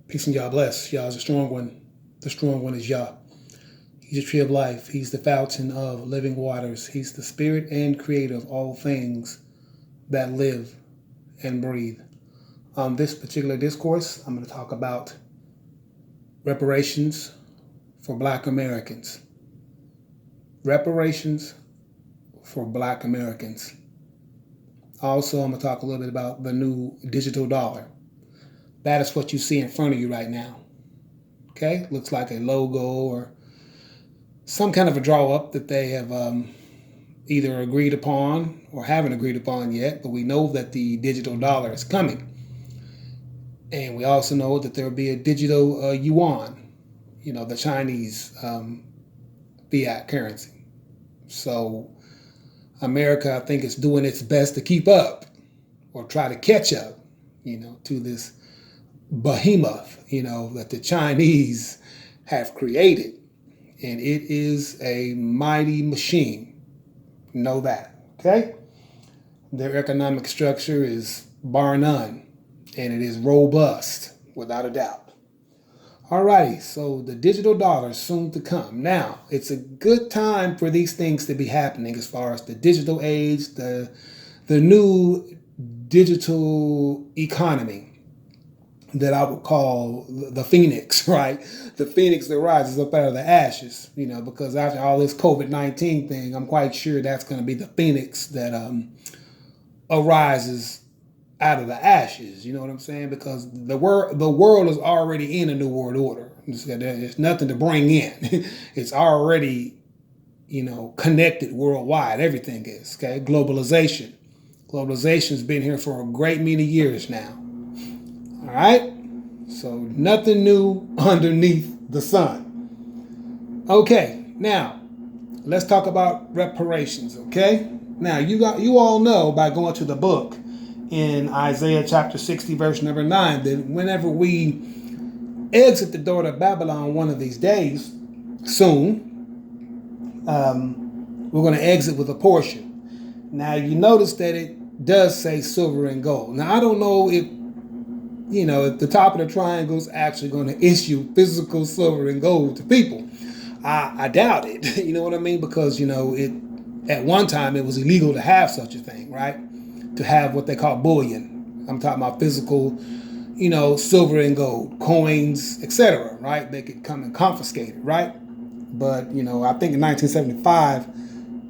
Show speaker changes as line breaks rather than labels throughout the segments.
Peace and Yah bless. Yah is the strong one. The strong one is Yah. He's the tree of life. He's the fountain of living waters. He's the spirit and creator of all things that live and breathe. On this particular discourse, I'm going to talk about reparations for Black Americans. Reparations for Black Americans. Also, I'm going to talk a little bit about the new digital dollar. That is what you see in front of you right now. Okay? Looks like a logo or some kind of a draw up that they have either agreed upon or haven't agreed upon yet, but we know that the digital dollar is coming. And we also know that there will be a digital yuan, the Chinese fiat currency. So America, I think, is doing its best to keep up or try to catch up, to this behemoth, that the Chinese have created. And it is a mighty machine. Know that, okay? Their economic structure is bar none, and it is robust, without a doubt. Alrighty, so the digital dollar is soon to come. Now, it's a good time for these things to be happening as far as the digital age, the new digital economy that I would call the phoenix, right? The phoenix that rises up out of the ashes, because after all this COVID-19 thing, I'm quite sure that's going to be the phoenix that arises out of the ashes. You know what I'm saying? Because the world is already in a new world order. There's nothing to bring in. It's already, connected worldwide. Everything is, okay? Globalization. Globalization's been here for a great many years now. All right? So nothing new underneath the sun. Okay, now let's talk about reparations, okay? Now you all know by going to the book in Isaiah chapter 60 verse number 9 that whenever we exit the door to Babylon one of these days, soon, we're going to exit with a portion. Now you notice that it does say silver and gold. Now I don't know if if the top of the triangle is actually going to issue physical silver and gold to people. I doubt it. You know what I mean? Because, at one time it was illegal to have such a thing, right? To have what they call bullion. I'm talking about physical, silver and gold, coins, etc., right? They could come and confiscate it, right? But, I think in 1975,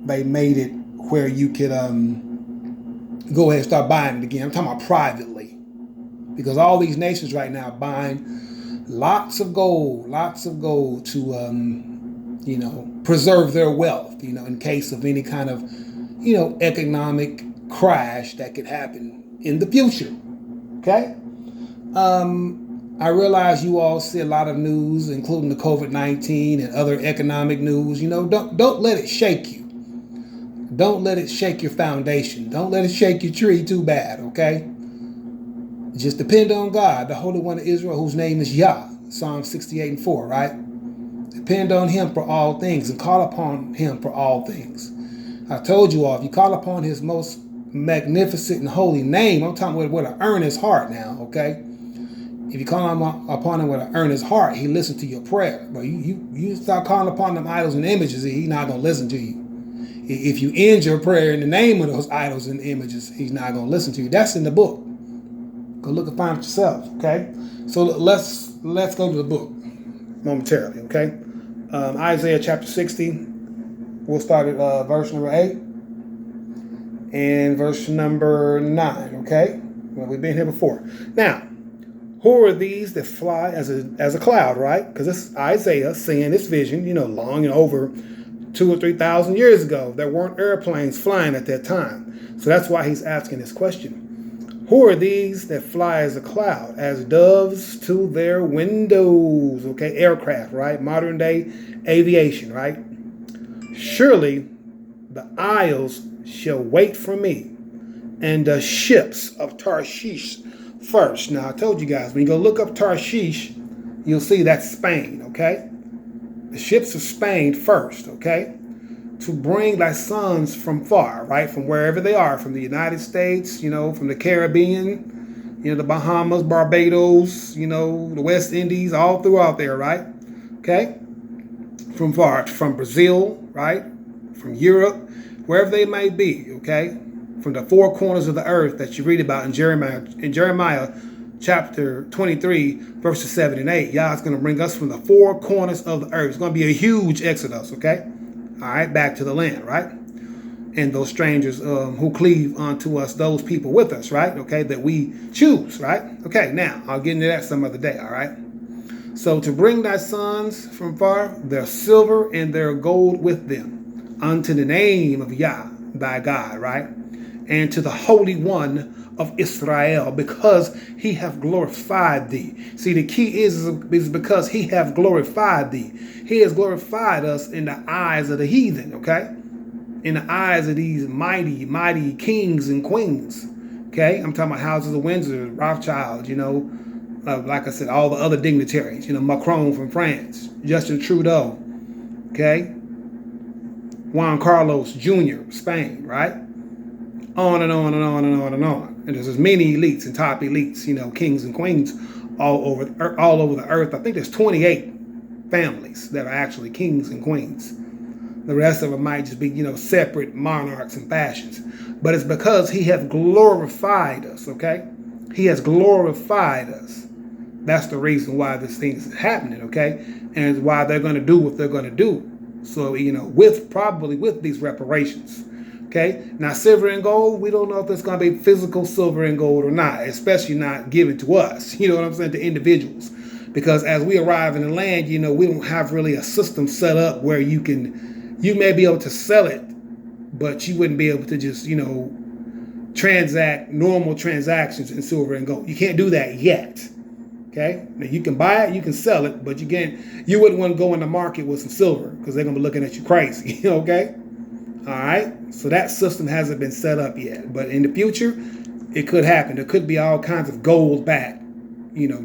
they made it where you could go ahead and start buying it again. I'm talking about privately. Because all these nations right now are buying lots of gold to, preserve their wealth, in case of any kind of, economic crash that could happen in the future. Okay? I realize you all see a lot of news, including the COVID-19 and other economic news. Don't let it shake you. Don't let it shake your foundation. Don't let it shake your tree too bad, okay? Just depend on God, the Holy One of Israel, whose name is Yah, Psalm 68:4, right? Depend on Him for all things and call upon Him for all things. I told you all, if you call upon His most magnificent and holy name, I'm talking with an earnest heart now, okay? If you call upon Him with an earnest heart, He listens to your prayer. But you start calling upon them idols and images, He's not going to listen to you. If you end your prayer in the name of those idols and images, He's not going to listen to you. That's in the book. Go look and find it yourself, okay? So let's go to the book momentarily, okay? Isaiah chapter 60. We'll start at verse number 8 and verse number 9, okay? Well, we've been here before. Now, who are these that fly as a cloud, right? Because this is Isaiah seeing this vision, long and over 2,000 or 3,000 years ago. There weren't airplanes flying at that time. So that's why he's asking this question. Who are these that fly as a cloud, as doves to their windows? Okay, aircraft, right? Modern day aviation, right? Surely the isles shall wait for me, and the ships of Tarshish first. Now, I told you guys, when you go look up Tarshish, you'll see that's Spain, okay? The ships of Spain first, okay? To bring thy sons from far, right? From wherever they are, from the United States, from the Caribbean, the Bahamas, Barbados, the West Indies, all throughout there, right? Okay, from Brazil, right? From Europe, wherever they may be, okay? From the four corners of the earth that you read about in Jeremiah chapter 23, verses 7 and 8. Yah's going to bring us from the four corners of the earth. It's going to be a huge exodus, okay? All right, back to the land, right? And those strangers who cleave unto us, those people with us, right? Okay, that we choose, right? Okay, now, I'll get into that some other day, all right? So to bring thy sons from far, their silver and their gold with them, unto the name of Yah, thy God, right? And to the Holy One of Israel, because he hath glorified thee. See, the key is because he hath glorified thee. He has glorified us in the eyes of the heathen, okay? In the eyes of these mighty, mighty kings and queens, okay? I'm talking about houses of Windsor, Rothschild, like I said, all the other dignitaries, Macron from France, Justin Trudeau, okay? Juan Carlos Jr., Spain, right? On and on and on and on and on. And there's as many elites and top elites, kings and queens all over the earth. I think there's 28 families that are actually kings and queens. The rest of them might just be, separate monarchs and fashions. But it's because he has glorified us, okay? He has glorified us. That's the reason why this thing is happening, okay? And why they're going to do what they're going to do. So, with these reparations, okay? Now, silver and gold, we don't know if it's going to be physical silver and gold or not, especially not given to us, you know what I'm saying, to individuals. Because as we arrive in the land, we don't have really a system set up where you may be able to sell it, but you wouldn't be able to just, transact normal transactions in silver and gold. You can't do that yet. Okay, now you can buy it, you can sell it, but you wouldn't want to go in the market with some silver because they're gonna be looking at you crazy. Okay, all right. So that system hasn't been set up yet, but in the future, it could happen. There could be all kinds of gold back,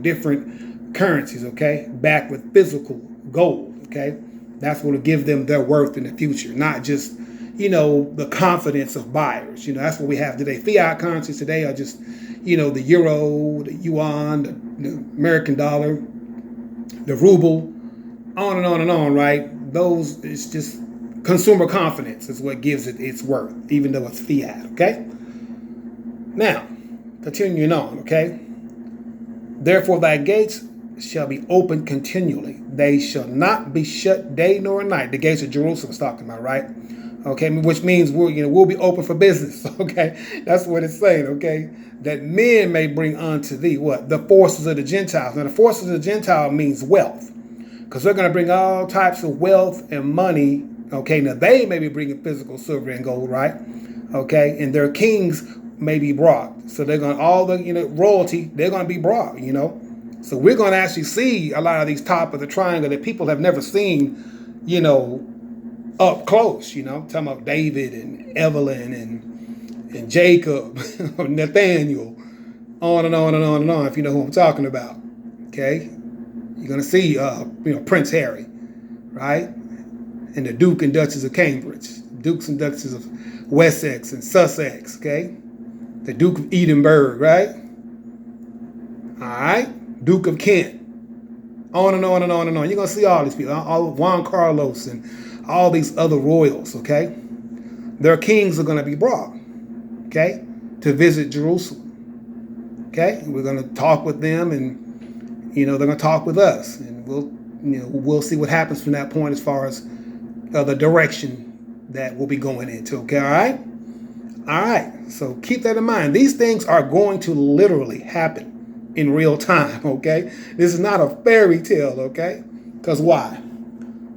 different currencies. Okay, back with physical gold. Okay, that's what will give them their worth in the future, not just the confidence of buyers. That's what we have today. Fiat currencies today are just the euro, the yuan, the American dollar, the ruble, on and on and on, right? Those, it's just consumer confidence is what gives it its worth, even though it's fiat, okay? Now, continuing on, okay? Therefore thy gates shall be open continually. They shall not be shut day nor night. The gates of Jerusalem is talking about, right? Okay, which means we'll be open for business. Okay, that's what it's saying. Okay, that men may bring unto thee what? The forces of the Gentiles. Now, the forces of the Gentile means wealth, because they're going to bring all types of wealth and money. Okay, now they may be bringing physical silver and gold, right? Okay, and their kings may be brought. So they're going all the royalty. They're going to be brought. So we're going to actually see a lot of these top of the triangle that people have never seen. Up close, talking about David and Evelyn and Jacob, Nathaniel, on and on and on and on, if you know who I'm talking about. Okay? You're going to see, Prince Harry, right? And the Duke and Duchess of Cambridge, Dukes and Duchesses of Wessex and Sussex, okay? The Duke of Edinburgh, right? All right? Duke of Kent. On and on and on and on. You're going to see all these people, all Juan Carlos and all these other royals, okay? Their kings are going to be brought, okay, to visit Jerusalem, okay? We're going to talk with them, and they're going to talk with us, and we'll see what happens from that point as far as the direction that we'll be going into. Okay, all right. So keep that in mind. These things are going to literally happen in real time. Okay, this is not a fairy tale. Okay, because why?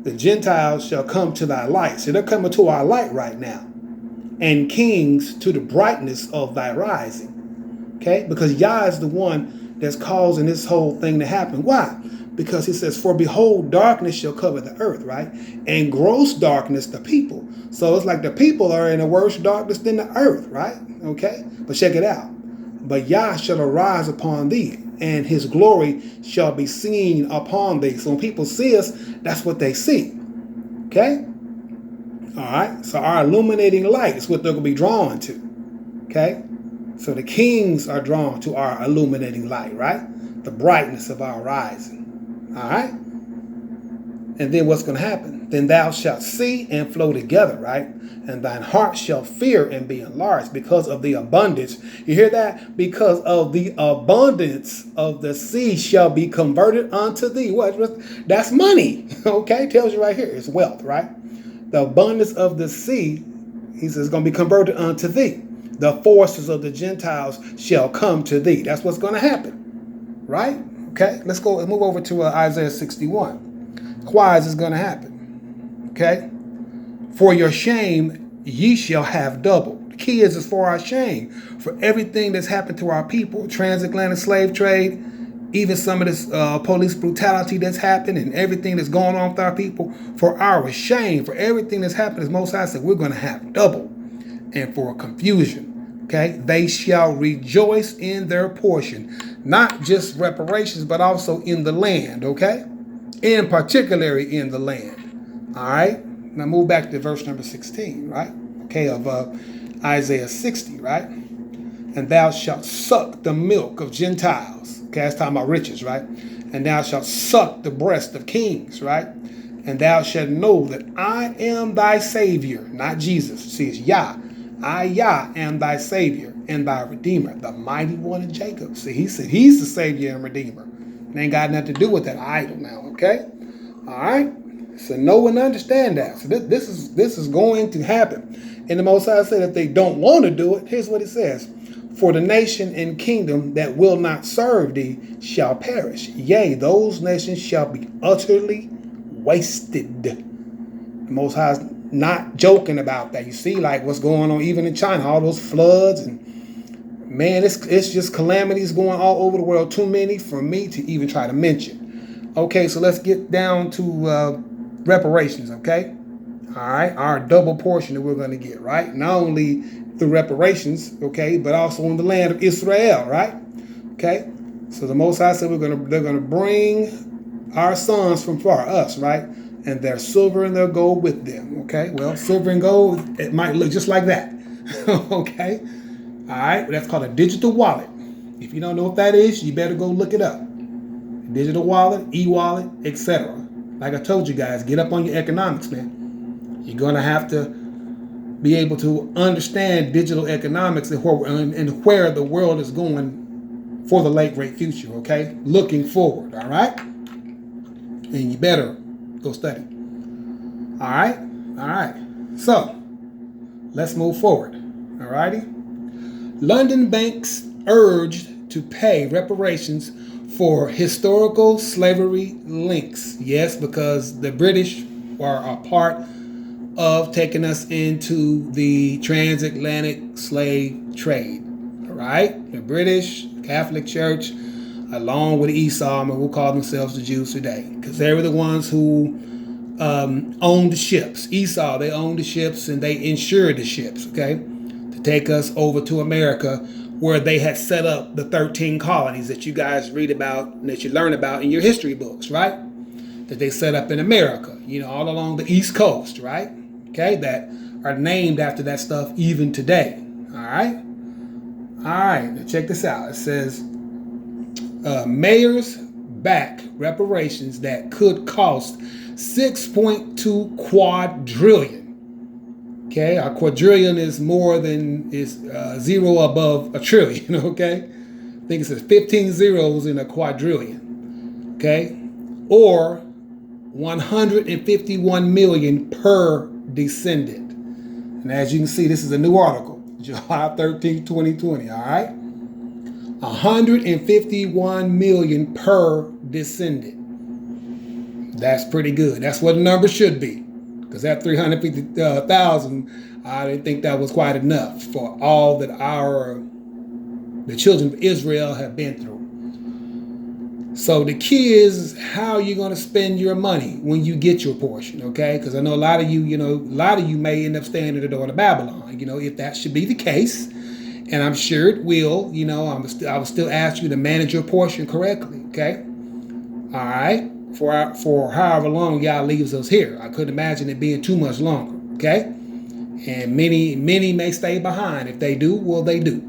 The Gentiles shall come to thy light. So they're coming to our light right now. And kings to the brightness of thy rising. Okay? Because Yah is the one that's causing this whole thing to happen. Why? Because he says, for behold, darkness shall cover the earth, right? And gross darkness the people. So it's like the people are in a worse darkness than the earth, right? Okay? But check it out. But Yah shall arise upon thee, and his glory shall be seen upon thee. So when people see us, that's what they see. Okay? All right? So our illuminating light is what they're going to be drawn to. Okay? So the kings are drawn to our illuminating light, right? The brightness of our rising. All right? And then what's going to happen? Then thou shalt see and flow together, right? And thine heart shall fear and be enlarged because of the abundance. You hear that? Because of the abundance of the sea shall be converted unto thee. What? That's money. Okay? Tells you right here. It's wealth, right? The abundance of the sea, he says, is going to be converted unto thee. The forces of the Gentiles shall come to thee. That's what's going to happen, right? Okay? Let's move over to Isaiah 61. Why is this going to happen? Okay? For your shame, ye shall have double. The key is for our shame. For everything that's happened to our people, transatlantic slave trade, even some of this police brutality that's happened and everything that's going on with our people, for our shame, for everything that's happened, as Most High said, we're going to have double. And for confusion, okay? They shall rejoice in their portion. Not just reparations, but also in the land, okay? And particularly in the land. All right? Now move back to verse number 16, right? Okay, of Isaiah 60, right? And thou shalt suck the milk of Gentiles. Okay, that's talking about riches, right? And thou shalt suck the breast of kings, right? And thou shalt know that I am thy Savior, not Jesus. See, it's Yah. I, Yah, am thy Savior and thy Redeemer, the mighty one of Jacob. See, he said he's the Savior and Redeemer. It ain't got nothing to do with that idol now, okay? All right? So know and understand that. So this is going to happen. And the Most High said if they don't want to do it, here's what it says. For the nation and kingdom that will not serve thee shall perish. Yea, those nations shall be utterly wasted. The Most High is not joking about that. You see, like what's going on even in China, all those floods and man, it's just calamities going all over the world. Too many for me to even try to mention. Okay, so let's get down to reparations, okay? All right, our double portion that we're going to get, right? Not only the reparations, okay, but also in the land of Israel, right? Okay, so the Most High said they're gonna bring our sons from far, us, right? And their silver and their gold with them, okay? Well, silver and gold, it might look just like that, okay? All right, that's called a digital wallet. If you don't know what that is, you better go look it up. Digital wallet, e-wallet, etc. Like I told you guys, get up on your economics, man. You're gonna have to be able to understand digital economics and where the world is going for the late great future, okay? Looking forward, all right? And you better go study. All right? All right. So, let's move forward, all righty? London banks urged to pay reparations for historical slavery links. Yes, because the British are a part of taking us into the transatlantic slave trade. All right? The British Catholic Church, along with Esau, and we'll call themselves the Jews today, because they were the ones who owned the ships. Esau, they owned the ships and they insured the ships, okay, to take us over to America, where they had set up the 13 colonies that you guys read about and that you learn about in your history books, right? That they set up in America, you know, all along the East Coast, right? Okay, that are named after that stuff even today. All right? All right, now check this out. It says, mayors back reparations that could cost 6.2 quadrillion. Okay, a quadrillion is zero above a trillion, okay? I think it says 15 zeros in a quadrillion, okay? Or 151 million per descendant. And as you can see, this is a new article, July 13, 2020, all right? 151 million per descendant. That's pretty good. That's what the number should be. Because that 350,000, I didn't think that was quite enough for all that the children of Israel have been through. So the key is how you're going to spend your money when you get your portion, okay? Because I know a lot of you may end up staying at the door to Babylon, if that should be the case. And I'm sure it will, I will still ask you to manage your portion correctly, okay? All right? For however long Yah leaves us here. I couldn't imagine it being too much longer, okay? And many may stay behind. If they do, well, they do.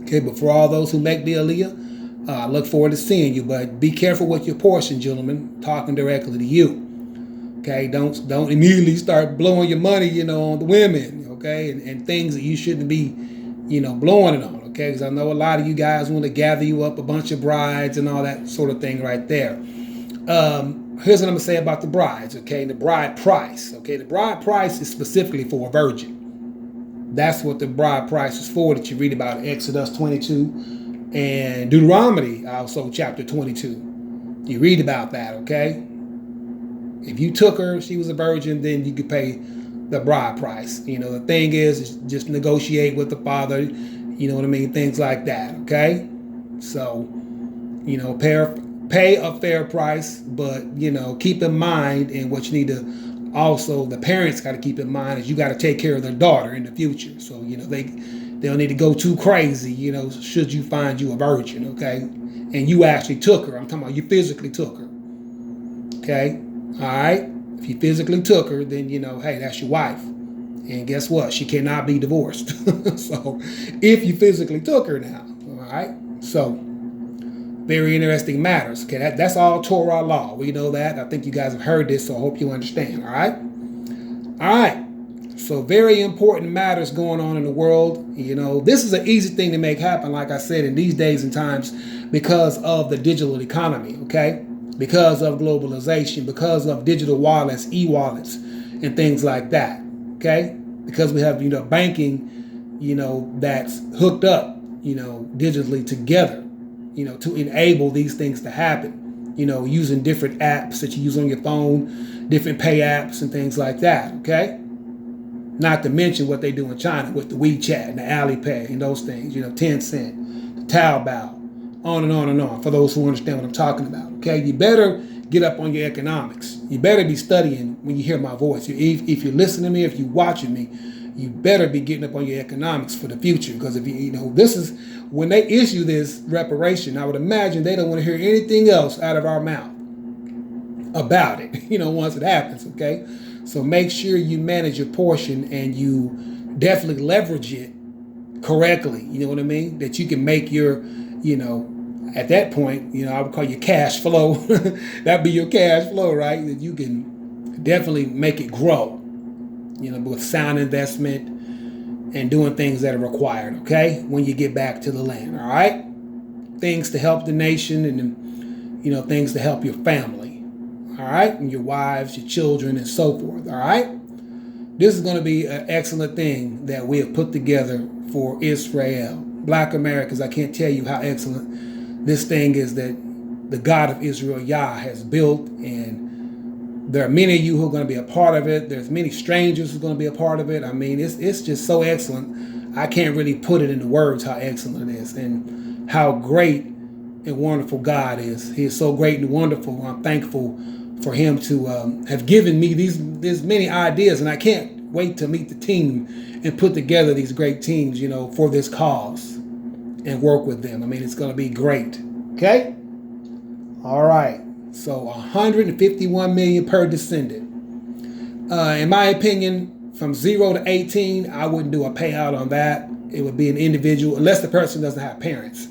Okay, but for all those who make the aliyah, I look forward to seeing you. But be careful with your portion, gentlemen. Talking directly to you. Okay, don't immediately start blowing your money, on the women. Okay, and things that you shouldn't be, blowing it on. Okay, because I know a lot of you guys want to gather you up a bunch of brides and all that sort of thing right there. Here's what I'm gonna say about the brides. Okay, the bride price. Okay, the bride price is specifically for a virgin. That's what the bride price is for, that you read about in Exodus 22 and Deuteronomy, also chapter 22. You read about that, okay? If you took her, she was a virgin, then you could pay the bride price. The thing is just negotiate with the father, you know what I mean? Things like that, okay? So, pay a fair price, but, keep in mind, and what you need to also, the parents got to keep in mind, is you got to take care of their daughter in the future. So, they don't need to go too crazy, should you find you a virgin, okay? And you actually took her. I'm talking about you physically took her, okay? All right? If you physically took her, then, hey, that's your wife. And guess what? She cannot be divorced. So, if you physically took her now, all right? So, very interesting matters. Okay, that's all Torah law. We know that. I think you guys have heard this, so I hope you understand. All right? All right. So very important matters going on in the world. This is an easy thing to make happen, like I said, in these days and times, because of the digital economy, okay? Because of globalization, because of digital wallets, e-wallets, and things like that, okay? Because we have, banking, that's hooked up, digitally together, to enable these things to happen, using different apps that you use on your phone, different pay apps and things like that, okay? Not to mention what they do in China with the WeChat and the Alipay and those things, Tencent, the Taobao, on and on and on, for those who understand what I'm talking about, okay? You better get up on your economics. You better be studying when you hear my voice. If you're listening to me, if you're watching me, you better be getting up on your economics for the future. Because if this is when they issue this reparation, I would imagine they don't want to hear anything else out of our mouth about it, once it happens, okay? So make sure you manage your portion and you definitely leverage it correctly, you know what I mean? That you can make your, at that point, I would call your cash flow. That'd be your cash flow, right? That you can definitely make it grow, with sound investment and doing things that are required, okay? When you get back to the land, all right? Things to help the nation and, things to help your family, all right? And your wives, your children, and so forth, all right? This is going to be an excellent thing that we have put together for Israel. Black Americans, I can't tell you how excellent this thing is that the God of Israel, Yah, has built, and there are many of you who are going to be a part of it. There's many strangers who are going to be a part of it. I mean, it's just so excellent. I can't really put it into words how excellent it is and how great and wonderful God is. He is so great and wonderful. I'm thankful for him to have given me these many ideas, and I can't wait to meet the team and put together these great teams, for this cause and work with them. I mean, it's going to be great. Okay? All right. So 151 million per descendant. In my opinion, from 0 to 18, I wouldn't do a payout on that. It would be an individual, unless the person doesn't have parents.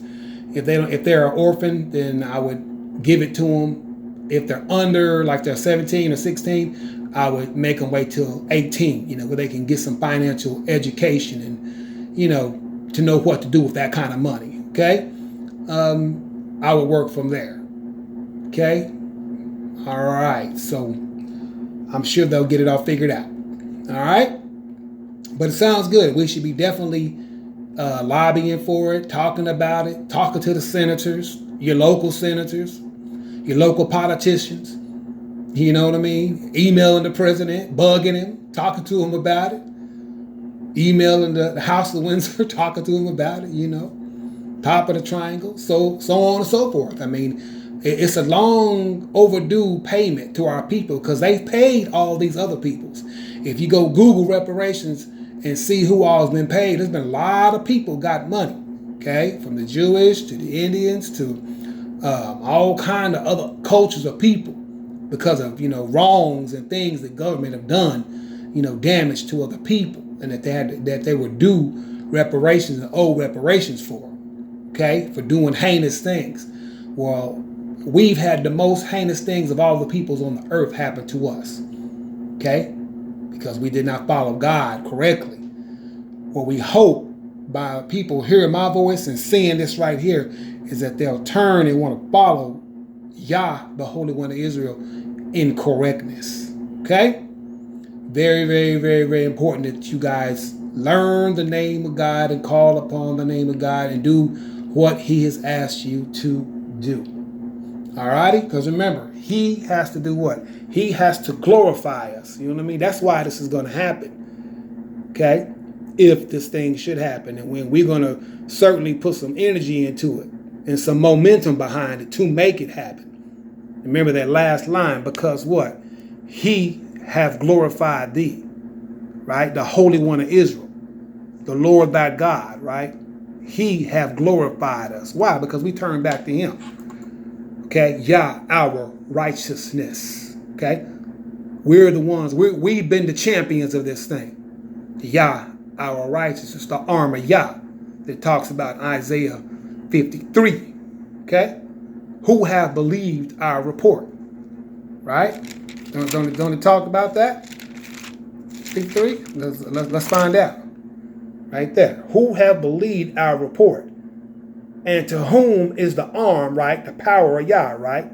If they're an orphan, then I would give it to them. If they're under, like they're 17 or 16, I would make them wait till 18, where they can get some financial education and, to know what to do with that kind of money. Okay? I would work from there. Okay? All right. So I'm sure they'll get it all figured out. All right? But it sounds good. We should be definitely lobbying for it, talking about it, talking to the senators, your local senators, your local politicians. You know what I mean? Emailing the president, bugging him, talking to him about it. Emailing the House of Windsor, talking to him about it, top of the triangle, so on and so forth. I mean, it's a long overdue payment to our people because they've paid all these other peoples. If you go Google reparations and see who all has been paid, there's been a lot of people got money, okay? From the Jewish to the Indians to all kind of other cultures of people because of, wrongs and things that government have done, damage to other people and that they were due reparations and owe reparations for. okay, for doing heinous things. Well, we've had the most heinous things of all the peoples on the earth happen to us, okay, because we did not follow God correctly. What we hope by people hearing my voice and seeing this right here is that they'll turn and want to follow Yah, the Holy One of Israel, in correctness. Okay? Very, very, very, very important that you guys learn the name of God and call upon the name of God and do what He has asked you to do. Alrighty? Because remember, He has to do what? He has to glorify us. You know what I mean? That's why this is going to happen. Okay? If this thing should happen. And when we're going to certainly put some energy into it and some momentum behind it to make it happen. Remember that last line, because what? He have glorified thee, right? The Holy One of Israel, the Lord thy God, right? He have glorified us. Why? Because we turn back to Him. Okay? Yah, our righteousness. Okay? We're the ones, we've been the champions of this thing. Yah, our righteousness, the arm of Yah that talks about Isaiah 53. Okay? Who have believed our report? Right? Don't it talk about that? 53? Let's find out. Right there. Who have believed our report? And to whom is the arm, right? The power of Yah, right?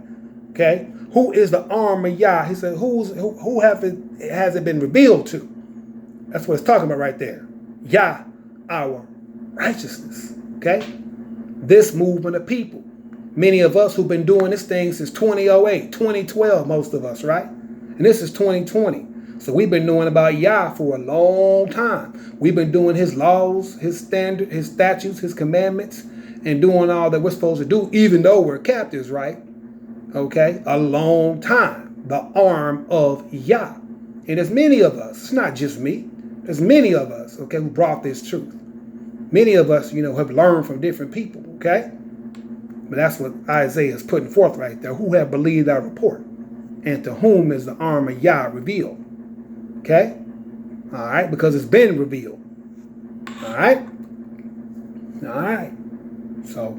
Okay? Who is the arm of Yah? He said, who has it been revealed to? That's what it's talking about right there. Yah, our righteousness. Okay? This movement of people. Many of us who've been doing this thing since 2008, 2012, most of us, right? And this is 2020. So we've been knowing about Yah for a long time. We've been doing His laws, His standard, His statutes, His commandments, and doing all that we're supposed to do, even though we're captives, right? Okay? A long time. The arm of Yah. And there's many of us. It's not just me. There's many of us, okay, who brought this truth. Many of us, have learned from different people, okay? But that's what Isaiah is putting forth right there. Who have believed our report? And to whom is the arm of Yah revealed? Okay? All right? Because it's been revealed. All right? All right. So,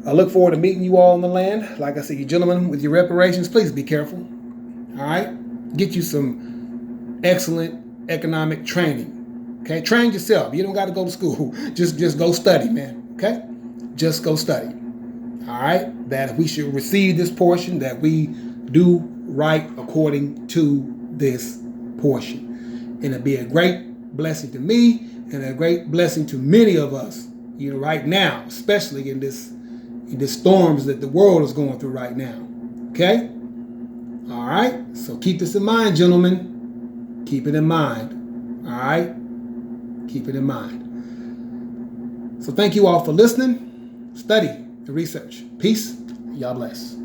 I look forward to meeting you all in the land. Like I said, you gentlemen with your reparations, please be careful. All right? Get you some excellent economic training. Okay? Train yourself. You don't got to go to school. Just go study, man. Okay? Just go study. All right? That if we should receive this portion, that we do right according to this portion. And it'll be a great blessing to me and a great blessing to many of us, right now, especially in this storms that the world is going through right now. Okay? All right? So keep this in mind, gentlemen. Keep it in mind. All right? Keep it in mind. So thank you all for listening. Study and research. Peace. Y'all bless.